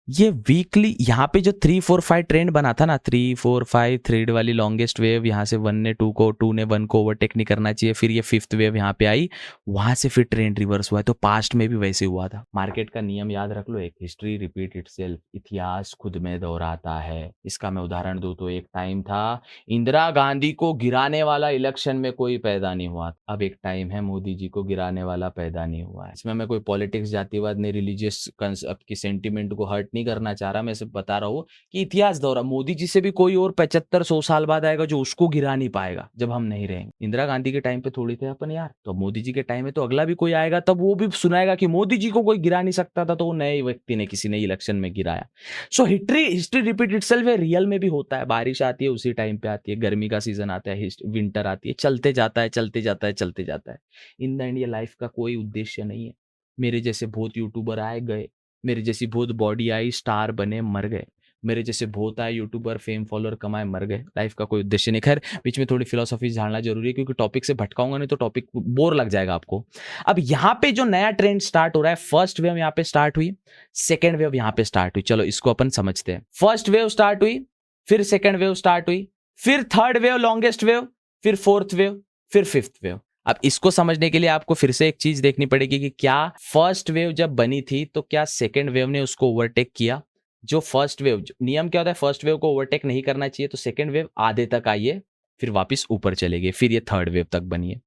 ये वीकली यहाँ पे जो 3 4 5 ट्रेंड बना था ना, 3 4 5 थ्रेड वाली लॉन्गेस्ट वेव, यहाँ से 1 ने 2 को, 2 ने 1 को ओवरटेक नहीं करना चाहिए, फिर ये 5th वेव यहाँ पे आई, वहां से फिर ट्रेंड रिवर्स हुआ है। तो पास्ट में भी वैसे हुआ था। मार्केट का नियम याद रख लो, एक हिस्ट्री रिपीट इटसेल्फ, इतिहास खुद में दोहराता है। इसका मैं उदाहरण दूं तो एक टाइम था इंदिरा गांधी को गिराने वाला इलेक्शन में कोई पैदा नहीं हुआ, अब एक टाइम है मोदी जी को गिराने वाला पैदा नहीं हुआ है। इसमें मैं कोई पॉलिटिक्स, जातिवाद ने रिलीजियस कंसेप्ट की सेंटिमेंट को हर्ट नहीं करना चाह रहा, मैं सिर्फ बता रहा हूँ कि इतिहास दोहरा। मोदी जी से भी कोई और 75-100 साल बाद आएगा जो उसको गिरा नहीं पाएगा जब हम नहीं रहेंगे। इंदिरा गांधी के टाइम पे थोड़ी थे अपन यार, तो मोदी जी के टाइम में तो अगला भी कोई आएगा तब वो भी सुनाएगा कि मोदी जी को कोई गिरा नहीं सकता था, तो वो नए व्यक्ति ने, किसी ने इलेक्शन में गिराया। सो हिस्ट्री रिपीट इटसेल्फ है, रियल में भी होता है। बारिश आती है उसी टाइम पे आती है, गर्मी का सीजन आता है, विंटर आती है, चलते जाता है, चलते जाता है, चलते जाता है। इन द एंड ये लाइफ का कोई उद्देश्य नहीं है। मेरे जैसे बहुत यूट्यूबर आए गए, मेरे जैसी बहुत बॉडी आई, स्टार बने, मर गए। मेरे जैसे बहुत आए यूट्यूबर, फेम फॉलोअर कमाए, मर गए। लाइफ का कोई उद्देश्य नहीं। खैर बीच में थोड़ी फिलोसॉफी झाड़ना जरूरी है, क्योंकि टॉपिक से भटकाऊंगा नहीं तो टॉपिक बोर लग जाएगा आपको। अब यहाँ पे जो नया ट्रेंड स्टार्ट हो रहा है, फर्स्ट वेव यहाँ पे स्टार्ट हुई, सेकेंड वेव यहाँ पे स्टार्ट हुई। चलो इसको अपन समझते हैं। फर्स्ट वेव स्टार्ट हुई, फिर सेकेंड वेव स्टार्ट हुई, फिर थर्ड वेव लॉन्गेस्ट वेव, फिर फोर्थ वेव, फिर फिफ्थ वेव। अब इसको समझने के लिए आपको फिर से एक चीज देखनी पड़ेगी कि क्या फर्स्ट वेव जब बनी थी तो क्या सेकेंड वेव ने उसको ओवरटेक किया। जो फर्स्ट वेव, नियम क्या होता है, फर्स्ट वेव को ओवरटेक नहीं करना चाहिए, तो सेकेंड वेव आधे तक आई है, फिर वापस ऊपर चले गए, फिर ये थर्ड वेव तक बनी है।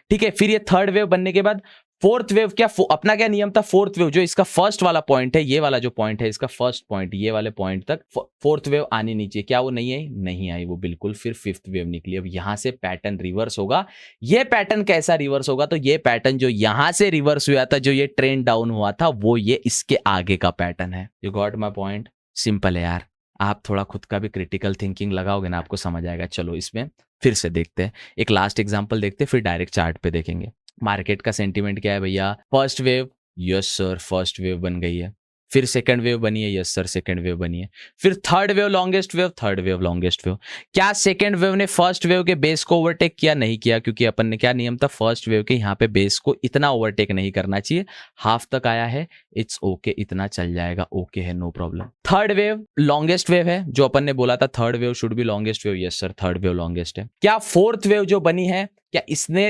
ठीक है, फिर ये थर्ड वेव बनने के बाद फोर्थ वेव क्या अपना क्या नियम था, फोर्थ वेव जो इसका फर्स्ट वाला पॉइंट है, ये वाला जो पॉइंट है इसका फर्स्ट पॉइंट, ये वाले पॉइंट तक फोर्थ वेव आनी नहीं चाहिए, क्या वो नहीं आई, नहीं आई वो बिल्कुल, फिर फिफ्थ वेव निकली। अब यहां से पैटर्न रिवर्स होगा। ये पैटर्न कैसा रिवर्स होगा, तो ये पैटर्न जो यहां से रिवर्स हुआ था, जो ये ट्रेंड डाउन हुआ था, वो ये इसके आगे का पैटर्न है। You got my point? Simple है यार, आप थोड़ा खुद का भी क्रिटिकल थिंकिंग लगाओगे ना, आपको समझ आएगा। चलो इसमें फिर से देखते हैं, एक लास्ट एग्जांपल देखते हैं, फिर डायरेक्ट चार्ट पे देखेंगे। मार्केट का सेंटीमेंट क्या है भैया, first wave, yes sir first wave बन गई है, फिर सेकंड वेव बनी है, यस सर सेकंड वेव बनी है, फिर third wave longest wave, third wave longest wave. क्या सेकंड वेव ने फर्स्ट वेव के बेस को ओवरटेक किया? नहीं किया, क्योंकि अपन ने क्या नियम था, फर्स्ट वेव के यहाँ पे बेस को इतना ओवरटेक नहीं करना चाहिए। हाफ तक आया है, इट्स ओके, इतना चल जाएगा, ओके है, no problem. Third wave longest wave है, जो अपन ने बोला था third wave should be longest wave, yes sir third wave longest है। क्या फोर्थ वेव जो बनी है, क्या इसने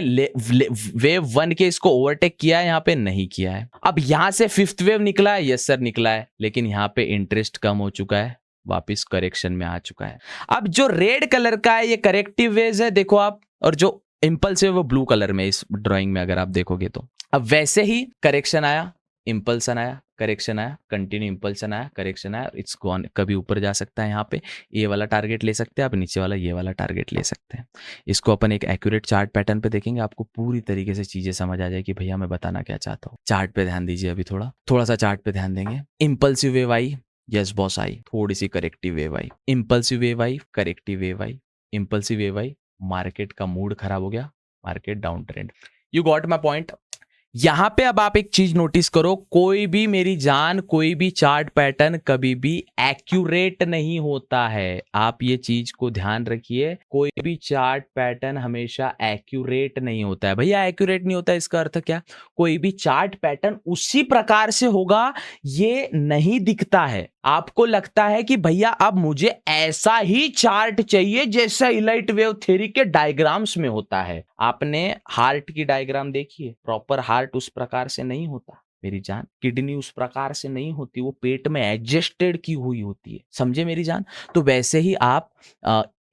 वेव वन के इसको ओवरटेक किया है? यहाँ पे नहीं किया है। अब यहां से फिफ्थ वेव निकला है, यस सर निकला है, लेकिन यहाँ पे इंटरेस्ट कम हो चुका है, वापस करेक्शन में आ चुका है। अब जो रेड कलर का है ये करेक्टिव वेव है, देखो आप, और जो इंपल्सिव वो ब्लू कलर में इस ड्राइंग में अगर आप देखोगे तो। अब वैसे ही करेक्शन आया, इंपल्सन आया, करेक्शन आया, कंटिन्यू इंपल्सन आया, करेक्शन आया, इट्स गॉन। कभी ऊपर जा सकता है, यहाँ पे ये वाला टारगेट ले सकते हैं आप, नीचे वाला ये वाला टारगेट ले सकते हैं। इसको अपन एक एक्यूरेट चार्ट पैटर्न पे देखेंगे, आपको पूरी तरीके से चीजें समझ आ जाएगी भैया मैं बताना क्या चाहता हूँ। चार्ट पे ध्यान दीजिए, अभी थोड़ा सा चार्ट पे ध्यान देंगे। इंपल्सिव वेव आई, यस बॉस आई, थोड़ी सी करेक्टिव वेव आई, इंपल्सिव वेव आई, करेक्टिव वेव आई, इंपल्सिव वेव आई, मार्केट का मूड खराब हो गया, market down trend. You got my point? यहां पे अब आप एक चीज नोटिस करो, कोई भी मेरी जान, कोई भी चार्ट पैटर्न कभी भी एक्यूरेट नहीं होता है। आप ये चीज को ध्यान रखिए, कोई भी चार्ट पैटर्न हमेशा एक्यूरेट नहीं होता है। भैया एक्यूरेट नहीं होता, इसका अर्थ क्या? कोई भी चार्ट पैटर्न उसी प्रकार से होगा, ये नहीं दिखता है। आपको लगता है कि भैया अब मुझे ऐसा ही चार्ट चाहिए जैसा इलाइट वेव थ्योरी के डायग्राम्स में होता है। आपने हार्ट की डायग्राम देखी है, प्रॉपर हार्ट उस प्रकार से नहीं होता मेरी जान, किडनी उस प्रकार से नहीं होती, वो पेट में एडजस्टेड की हुई होती है, समझे मेरी जान? तो वैसे ही आप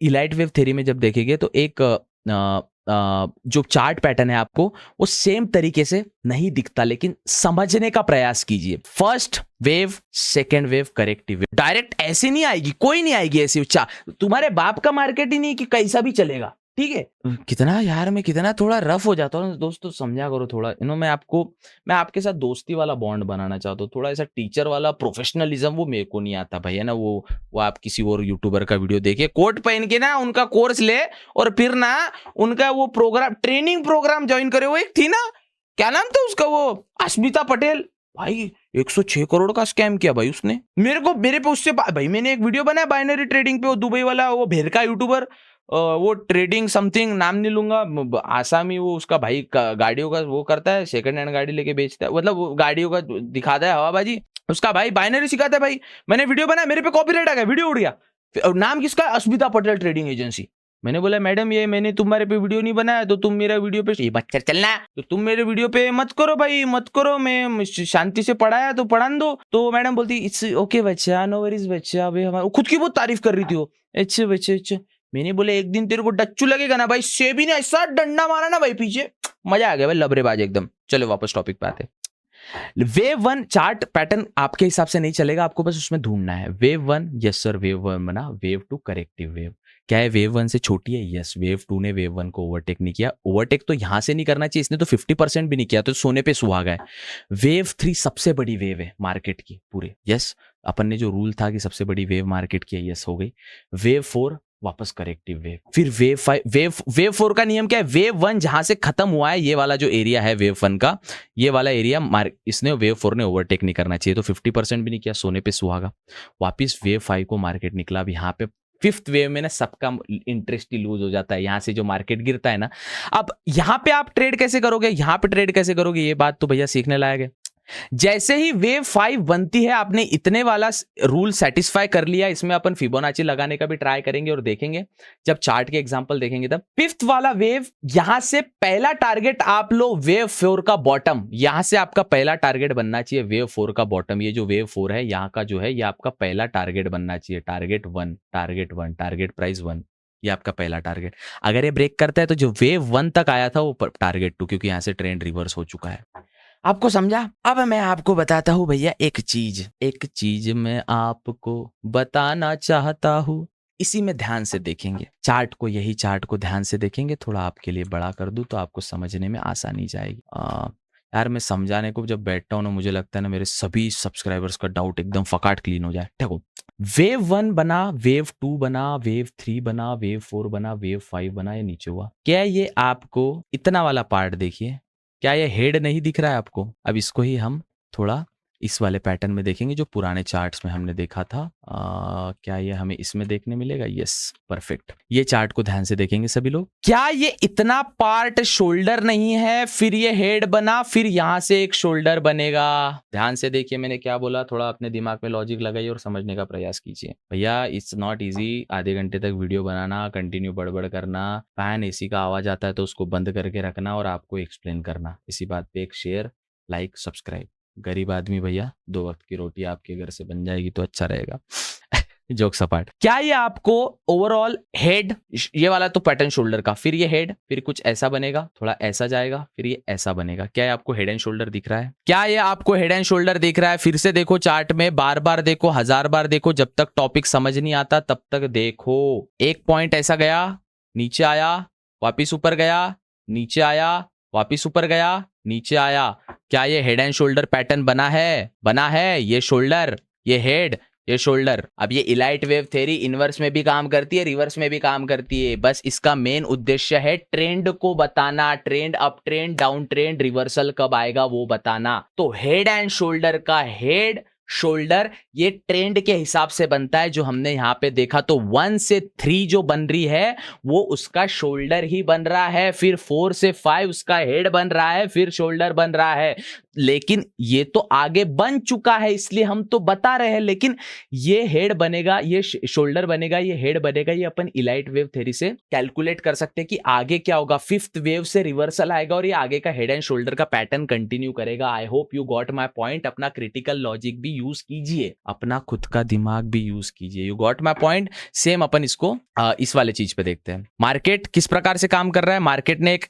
इलाइट वेव थ्योरी में जब देखेंगे तो एक जो चार्ट पैटर्न है आपको वो सेम तरीके से नहीं दिखता, लेकिन समझने का प्रयास कीजिए। First wave, second wave, corrective wave, direct ऐसे नहीं आएगी, कोई नहीं आएगी ऐसी। तुम्हारे बाप का मार्केट ही नहीं कि कैसा भी चलेगा, ठीक है? कितना यार मैं कितना थोड़ा रफ हो जाता हूँ दोस्तों, समझा करो थोड़ा। मैं आपके साथ दोस्ती वाला बॉन्ड बनाना चाहता हूँ, थोड़ा ऐसा टीचर वाला प्रोफेशनलिज्म वो मेरे को नहीं आता भैया ना। वो आप किसी और यूट्यूबर का वीडियो देखिए, कोट पहन के ना उनका कोर्स ले, और फिर ना उनका वो प्रोग्राम, ट्रेनिंग प्रोग्राम ज्वाइन करे। वो एक थी ना, क्या नाम था उसका, वो अस्मिता पटेल, भाई 106 करोड़ का स्कैम किया भाई उसने। मेरे पे उससे भाई मैंने एक वीडियो बनाया बाइनरी ट्रेडिंग पे, वो दुबई वाला वो भेर का यूट्यूबर, वो ट्रेडिंग समथिंग, नाम नहीं लूंगा, आसामी, वो उसका भाई गाड़ियों का वो करता है, सेकंड हैंड गाड़ी लेके बेचता है, मतलब वो गाड़ियों का दिखाता है हवाबाजी। उसका भाई बाइनरी सिखाता है भाई। मैंने वीडियो बनाया, मेरे पे कॉपीराइट आ गया, वीडियो उड़ गया। नाम किसका? अस्मिता पटेल ट्रेडिंग एजेंसी। मैंने बोला मैडम ये मैंने तुम्हारे पे वीडियो नहीं बनाया, तो तुम मेरा वीडियो पे ये बच्चा चलना, तो तुम मेरे वीडियो पे मत करो भाई, मत करो, मैं शांति से पढ़ाया तो पढ़ान दो। तो मैडम बोलती इट्स ओके बच्चा, नो वरीज बच्चा। अबे हमारा खुद की बहुत तारीफ कर रही थी वो, अच्छा बच्चा अच्छा। मैंने बोले एक दिन तेरे को डच्चू लगेगा ना भाई, सेबी ने ऐसा डंडा मारा ना भाई पीछे, मजा आ गया भाई, लबरेबाज एकदम। चलो वापस टॉपिक पे आते। वेव वन चार्ट पैटर्न आपके हिसाब से नहीं चलेगा, आपको बस उसमें ढूंढना है। Wave one, yes sir wave one बना, वेव टू करेक्टिव वेव। क्या है, वेव वन से छोटी है, यस। वेव टू ने वेव वन को ओवरटेक नहीं किया, ओवरटेक तो यहां से नहीं करना चाहिए, इसने तो 50% भी नहीं किया, तो सोने पे सुहागा है। वेव थ्री सबसे बड़ी वेव है मार्केट की पूरे, यस। अपन ने जो रूल था कि सबसे बड़ी वेव मार्केट की है, यस हो गई। वेव फोर वापस करेक्टिव वेव, फिर वेव फाइव। वेव फोर का नियम क्या है, वेव वन जहां से खत्म हुआ है, ये वाला जो एरिया है वेव वन का, ये वाला एरिया इसने वेव फोर ने ओवरटेक नहीं करना चाहिए, तो 50% भी नहीं किया, सोने पे सुहागा। वापिस वेव फाइव को मार्केट निकला। अब यहाँ पे फिफ्थ वेव में ना सबका इंटरेस्ट ही लूज हो जाता है, यहां से जो मार्केट गिरता है ना। अब यहां पे आप ट्रेड कैसे करोगे, यहां पे ट्रेड कैसे करोगे, ये बात तो भैया सीखने लायक है। जैसे ही वेव 5 बनती है, आपने इतने वाला रूल सेटिस्फाई कर लिया, इसमें अपन फिबोनाची लगाने का भी ट्राई करेंगे और देखेंगे जब चार्ट के एग्जांपल देखेंगे तब। फिफ्थ वाला वेव, यहां से पहला टारगेट आप लो वेव 4 का बॉटम, यहां से आपका पहला टारगेट बनना चाहिए वेव 4 का बॉटम। ये जो वेव 4 है यहां का जो है, ये आपका पहला टारगेट बनना चाहिए, टारगेट 1, टारगेट प्राइस 1, ये आपका पहला टारगेट। अगर ये ब्रेक करता है तो जो वेव 1 तक आया था वो टारगेट 2, क्योंकि यहां से ट्रेंड रिवर्स हो चुका है। आपको समझा? अब मैं आपको बताता हूँ भैया एक चीज मैं आपको बताना चाहता हूँ। इसी में ध्यान से देखेंगे चार्ट को, यही चार्ट को ध्यान से देखेंगे, थोड़ा आपके लिए बड़ा कर दूं तो आपको समझने में आसानी जाएगी। यार मैं समझाने को जब बैठता हूँ ना, मुझे लगता है ना मेरे सभी सब्सक्राइबर्स का डाउट एकदम फकाट क्लीन हो जाए। देखो, वेव 1 बना, वेव 2 बना, वेव 3 बना, वेव 4 बना, वेव 5 बना, ये नीचे हुआ। क्या ये आपको इतना वाला पार्ट देखिए, क्या ये हेड नहीं दिख रहा है आपको? अब इसको ही हम थोड़ा इस वाले पैटर्न में देखेंगे जो पुराने चार्ट्स में हमने देखा था। क्या ये हमें इसमें देखने मिलेगा? Yes, perfect. ये चार्ट को ध्यान से देखेंगे सभी लोग। क्या ये इतना पार्ट शोल्डर नहीं है, फिर ये हेड बना, फिर यहां से एक शोल्डर बनेगा? ध्यान से देखिए मैंने क्या बोला, थोड़ा अपने दिमाग में लॉजिक लगाइए और समझने का प्रयास कीजिए। भैया इट्स नॉट इजी आधे घंटे तक वीडियो बनाना, कंटिन्यू बड़बड़ करना, फैन एसी का आवाज आता है तो उसको बंद करके रखना और आपको एक्सप्लेन करना। इसी बात पे एक शेयर, लाइक, सब्सक्राइब। गरीब आदमी भैया, 2 वक्त की रोटी आपके घर से बन जाएगी तो अच्छा रहेगा। जोक सपाट। क्या ये आपको ओवरऑल हेड, ये वाला तो पैटर्न शोल्डर का, फिर ये हेड, फिर कुछ ऐसा बनेगा, थोड़ा ऐसा जाएगा, फिर ये ऐसा बनेगा। क्या ये आपको हेड एंड शोल्डर दिख रहा है? क्या ये आपको हेड एंड शोल्डर दिख रहा है? फिर से देखो चार्ट में, बार बार देखो, 1000 बार देखो, जब तक टॉपिक समझ नहीं आता तब तक देखो। एक पॉइंट ऐसा गया, नीचे आया, वापिस ऊपर गया, नीचे आया, वापिस ऊपर गया, नीचे आया। क्या ये हेड एंड शोल्डर पैटर्न बना है? बना है। ये शोल्डर, ये हेड, ये शोल्डर। अब ये इलाइट वेव थ्योरी इनवर्स में भी काम करती है, रिवर्स में भी काम करती है। बस इसका मेन उद्देश्य है ट्रेंड को बताना, trend, up trend, down trend, reversal कब आएगा वो बताना। तो हेड एंड शोल्डर का हेड, शोल्डर, ये ट्रेंड के हिसाब से बनता है। जो हमने यहाँ पे देखा तो 1 से 3 जो बन रही है वो उसका शोल्डर ही बन रहा है, फिर 4 से 5 उसका हेड बन रहा है, फिर शोल्डर बन रहा है। लेकिन ये तो आगे बन चुका है इसलिए हम तो बता रहे हैं। लेकिन ये हेड बनेगा, ये शोल्डर बनेगा, ये हेड बनेगा, ये अपन इलाइट वेव थ्योरी से कैलकुलेट कर सकते हैं कि आगे क्या होगा। 5th वेव से रिवर्सल आएगा और ये आगे का हेड एंड शोल्डर का पैटर्न कंटिन्यू करेगा। I hope you got my point. अपना क्रिटिकल लॉजिक भी यूज कीजिए, अपना खुद का दिमाग भी यूज कीजिए। You got my point. Same अपन इसको इस वाले चीज पे देखते हैं। मार्केट किस प्रकार से काम कर रहा है? मार्केट ने एक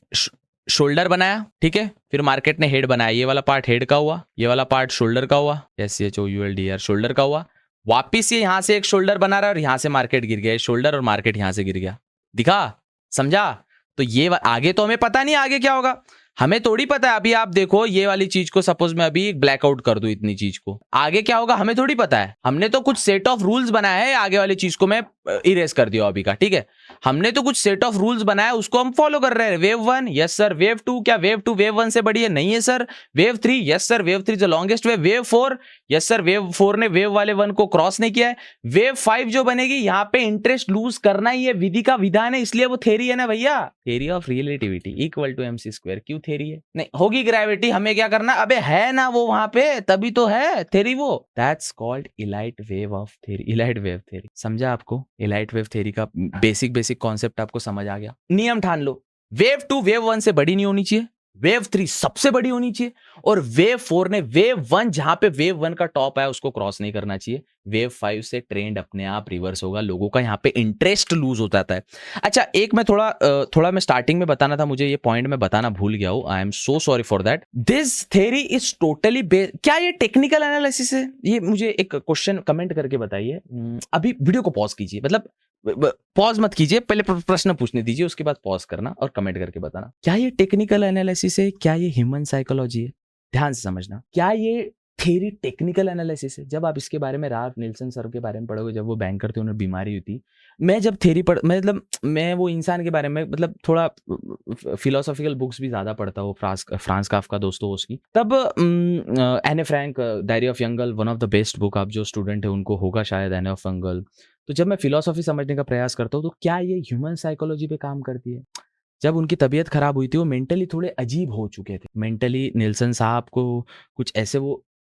शोल्डर बनाया, ठीक है, फिर मार्केट ने हेड बनाया। ये वाला पार्ट हेड का हुआ, ये वाला पार्ट शोल्डर का हुआ, SCHOULDR, शोल्डर का हुआ। वापिस ये यहां से एक शोल्डर बना रहा है और यहां से मार्केट गिर गया, शोल्डर और मार्केट यहां से गिर गया। दिखा? समझा? तो ये आगे तो हमें पता नहीं आगे क्या होगा, हमें थोड़ी पता है। अभी आप देखो ये वाली चीज को, सपोज मैं अभी ब्लैकआउट कर दूं इतनी चीज को, आगे क्या होगा हमें थोड़ी पता है। हमने तो कुछ सेट ऑफ रूल्स बनाया है, आगे वाली चीज को मैं इरेज कर दिया अभी का, ठीक है। हमने तो कुछ सेट ऑफ रूल्स बनाया, उसको हम फॉलो कर रहे हैं। Wave 1, yes sir. वेव 2, क्या वेव 2 वेव 1 से बड़ी है? नहीं है sir. Wave 3, yes sir, wave 3 the longest wave. Wave 4, yes sir, wave 4 ने वेव वाले 1 को क्रॉस नहीं किया है। वेव 5 जो बनेगी, यहां पे इंटरेस्ट लूज करना ही है, विधि का विधान है, इसलिए वो थ्योरी है ना भैया। Theory of relativity equal to MC²। क्यों थ्योरी है? नहीं होगी ग्रेविटी, हमें क्या करना? अबे है ना वो वहां पे, तभी तो है थ्योरी वो। That's called elite wave of theory, elite wave theory. समझा आपको? इलाइट वेव थ्योरी का बेसिक कॉन्सेप्ट आपको समझ आ गया। नियम ठान लो, वेव 2 वेव 1 से बड़ी नहीं होनी चाहिए, वेव 3 सबसे बड़ी होनी चाहिए, और वेव 4 ने वेव 1, जहां पे वेव 1 का टॉप है उसको क्रॉस नहीं करना चाहिए। वेव 5 से ट्रेंड अपने आप रिवर्स होगा, लोगों का यहाँ पे इंटरेस्ट लूज हो जाता है। अच्छा, एक मैं थोड़ा मैं स्टार्टिंग में बताना था, मुझे ये पॉइंट मैं बताना भूल गया हूं। I am so sorry for that. This theory is totally क्या ये टेक्निकल एनालिसिस है? ये मुझे एक क्वेश्चन कमेंट करके बताइए। अभी वीडियो को पॉज कीजिए, मतलब पॉज मत कीजिए, पहले प्रश्न पूछने दीजिए, उसके बाद पॉज करना और कमेंट करके बताना, क्या ये टेक्निकल एनालिसिस है, क्या ये ह्यूमन साइकोलॉजी है? ध्यान से समझना, क्या ये थ्योरी टेक्निकल एनालिसिस है? जब आप इसके बारे में राल्फ निल्सन सर के बारे में पढ़ोगे, जब वो बैंकर थे, उन्हें बीमारी हुई थी, मैं जब थ्योरी मतलब मैं वो इंसान के बारे में, मतलब थोड़ा फिलोसॉफिकल बुक्स भी ज्यादा पढ़ता हूँ, फ्रांस काफ्का दोस्तों उसकी। तब एने Frank, diary of young girl, one of the best book. आप जो स्टूडेंट है उनको होगा शायद एने ऑफ यंग गर्ल। तो जब मैं फिलोसॉफी समझने का प्रयास करता हूँ तो क्या ये ह्यूमन साइकोलॉजी पे काम करती है? जब उनकी तबीयत खराब हुई थी, वो मेंटली थोड़े अजीब हो चुके थे। मेंटली निल्सन साहब को कुछ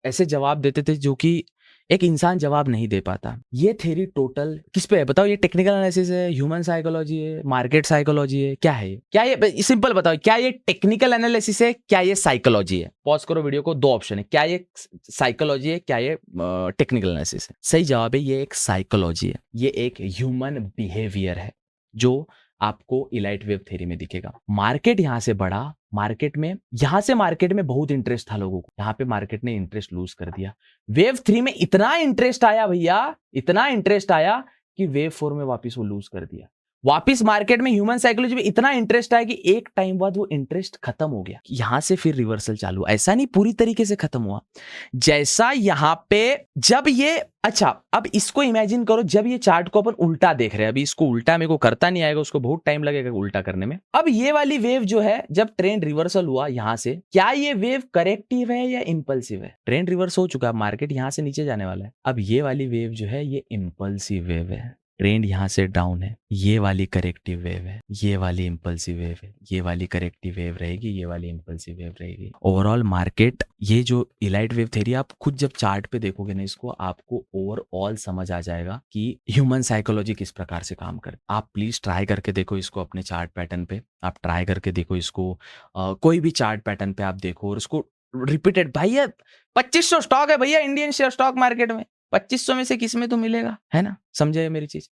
ऐसे जवाब देते थे जो कि एक इंसान जवाब नहीं दे पाता। ये थ्योरी टोटल किस पे है बताओ? ये टेक्निकल एनालिसिस है, ह्यूमन साइकोलॉजी है, मार्केट साइकोलॉजी है, क्या है? क्या ये सिंपल बताओ, क्या ये टेक्निकल एनालिसिस है, क्या ये साइकोलॉजी है? पॉज करो वीडियो को, 2 ऑप्शन है, क्या ये साइकोलॉजी है, क्या ये टेक्निकल एनालिसिस है? सही जवाब है ये एक साइकोलॉजी है, ये एक ह्यूमन बिहेवियर है जो आपको इलाइट वेव थ्योरी में दिखेगा। मार्केट यहां से बढ़ा, मार्केट में बहुत इंटरेस्ट था लोगों को, यहां पे मार्केट ने इंटरेस्ट लूज कर दिया। वेव 3 में इतना इंटरेस्ट आया भैया, इतना इंटरेस्ट आया कि वेव 4 में वापस वो लूज कर दिया। वापस मार्केट में ह्यूमन साइकोलॉजी में इतना इंटरेस्ट आया कि एक टाइम बाद वो इंटरेस्ट खत्म हो गया। यहां से फिर रिवर्सल चालू, ऐसा नहीं पूरी तरीके से खत्म हुआ। जैसा यहां पे जब ये, अच्छा अब इसको इमेजिन करो, जब ये चार्ट को अपन उल्टा देख रहे हैं, अभी इसको उल्टा मेरे को करता नहीं आएगा, उसको बहुत टाइम लगेगा उल्टा करने में। अब ये वाली वेव जो है, जब ट्रेंड रिवर्सल हुआ यहां से, क्या ये वेव करेक्टिव है या इंपल्सिव है? ट्रेंड रिवर्स हो चुका है, मार्केट यहां से नीचे जाने वाला है। अब ये वाली वेव जो है ये इंपल्सिव वेव है, ट्रेंड यहां से डाउन है, ये वाली करेक्टिव वेव है, ये वाली इंपल्सिव वेव है, ये वाली करेक्टिव वेव रहेगी, ये वाली इंपल्सिव वेव रहेगी। ओवरऑल मार्केट, ये जो इलाइट वेव थ्योरी आप खुद जब चार्ट पे देखोगे ना इसको, आपको ओवरऑल समझ आ जाएगा कि ह्यूमन साइकोलॉजी किस प्रकार से काम करती है। आप प्लीज ट्राई करके देखो इसको अपने चार्ट पैटर्न पे, आप ट्राई करके देखो इसको, कोई भी चार्ट पैटर्न पे आप देखो और उसको रिपीटेड। भैया 2500 स्टॉक है भैया इंडियन शेयर स्टॉक मार्केट में, 2500 में से किस में तो मिलेगा, है ना? समझे मेरी चीज?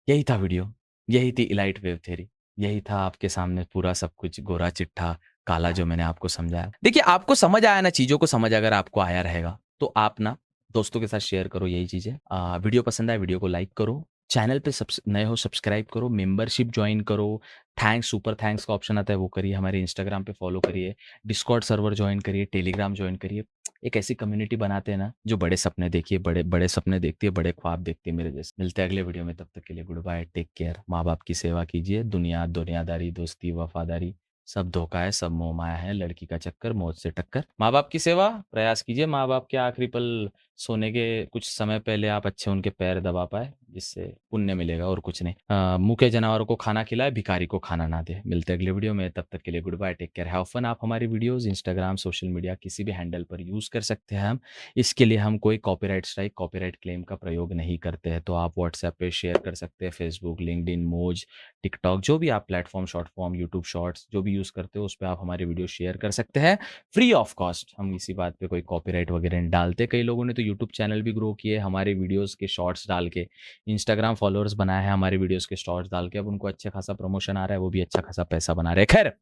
यही था वीडियो, यही थी इलाइट वेव थ्योरी, यही था आपके सामने पूरा सब कुछ गोरा चिट्ठा काला जो मैंने आपको समझाया। देखिए आपको समझ आया ना, चीजों को समझ अगर आपको आया रहेगा तो आप ना दोस्तों के साथ शेयर करो यही चीजें। वीडियो पसंद आए वीडियो को लाइक करो, चैनल पे नए हो सब्सक्राइब करो, मेंबरशिप ज्वाइन करो, थैंक्स सुपर थैंक्स का ऑप्शन आता है वो करिए, हमारे इंस्टाग्राम पे फॉलो करिए, डिस्कॉर्ड सर्वर ज्वाइन करिए, टेलीग्राम ज्वाइन करिए। एक ऐसी कम्युनिटी बनाते हैं ना जो बड़े सपने देखिए, बड़े बड़े सपने देखती है, बड़े ख्वाब देखती है मेरे जैसे। मिलते हैं अगले वीडियो में, तब तक के लिए गुड बाय, टेक केयर। माँ बाप की सेवा कीजिए, दुनियादारी दोस्ती वफादारी सब धोखा है, सब मोह माया है, लड़की का चक्कर मौत से टक्कर। माँ बाप की सेवा प्रयास कीजिए, माँ बाप के आखिरी पल सोने के कुछ समय पहले आप अच्छे उनके पैर दबा पाए, जिससे पुण्य मिलेगा और कुछ नहीं। मुके जानवरों को खाना खिलाए, भिखारी को खाना ना दे। मिलते हैं अगले वीडियो में, तब तक के लिए good bye, take care, have fun. आप हमारी वीडियोस इंस्टाग्राम सोशल मीडिया किसी भी हैंडल पर यूज कर सकते हैं। हम इसके लिए हम कोई कॉपीराइट स्ट्राइक कॉपीराइट क्लेम का प्रयोग नहीं करते हैं। तो आप व्हाट्सएप पे शेयर कर सकते हैं, फेसबुक, लिंक्डइन, मोज, टिकटॉक, जो भी आप platform, short form, YouTube shorts जो भी यूज करते हो उस पर आप हमारी वीडियो शेयर कर सकते हैं फ्री ऑफ कॉस्ट। हम इसी बात पे कोई कॉपीराइट वगैरह नहीं डालते। कई लोगों ने तो यूट्यूब चैनल भी ग्रो किए हमारे वीडियोस के शॉर्ट्स डाल के, इंस्टाग्राम फॉलोअर्स बनाए हैं हमारे वीडियोस के शॉर्ट्स डाल के, अब उनको अच्छा खासा प्रमोशन आ रहा है, वो भी अच्छा खासा पैसा बना रहे हैं। खैर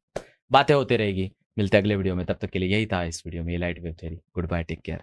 बातें होती रहेगी, मिलते हैं अगले वीडियो में, तब तक के लिए यही था इस वीडियो में, light wave theory. Good bye, take care.